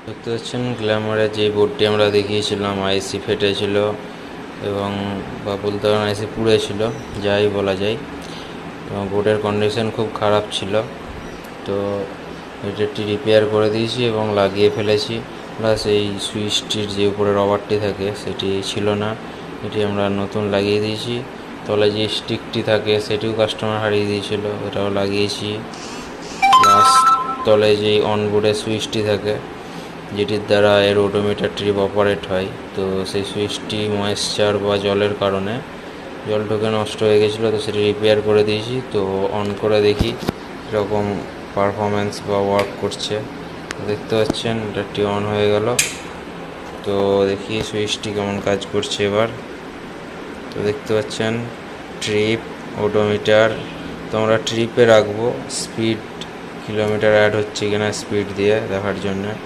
দেখতে পাচ্ছেন গ্ল্যামারের যে বোর্ডটি আমরা দেখিয়েছিলাম আইসি ফেটেছিল এবং বা বলতে পারেন আইসি পুড়েছিল, যাই বলা যায়। এবং বোর্ডের কন্ডিশন খুব খারাপ ছিল, তো এটি রিপেয়ার করে দিয়েছি এবং লাগিয়ে ফেলেছি। প্লাস এই সুইচটির যে উপরে রবারটি থাকে সেটি ছিল না, এটি আমরা নতুন লাগিয়ে দিয়েছি। তলে যে স্টিকটি থাকে সেটিও কাস্টমার হারিয়ে দিয়েছিল, এটাও লাগিয়েছি। প্লাস তলে যেই অনবোর্ডের সুইচটি থাকে যেটির দ্বারা এর ওডোমিটার ট্রিপ অপারেট হয়, তো সেই সুইচটি ময়েশ্চার বা জলের কারণে জল ঢুকে নষ্ট হয়ে গেছিলো, তো সেটি রিপেয়ার করে দিয়েছি। তো অন করে দেখি কীরকম পারফরমেন্স বা ওয়ার্ক করছে। দেখতে পাচ্ছেন এটাটি অন হয়ে গেল, তো দেখি সুইচটি কেমন কাজ করছে এবার। তো দেখতে পাচ্ছেন ট্রিপ, ওডোমিটার। তো আমরা ট্রিপে রাখবো, স্পিড কিলোমিটার অ্যাড হচ্ছে কিনা স্পিড দিয়ে দেখার জন্য।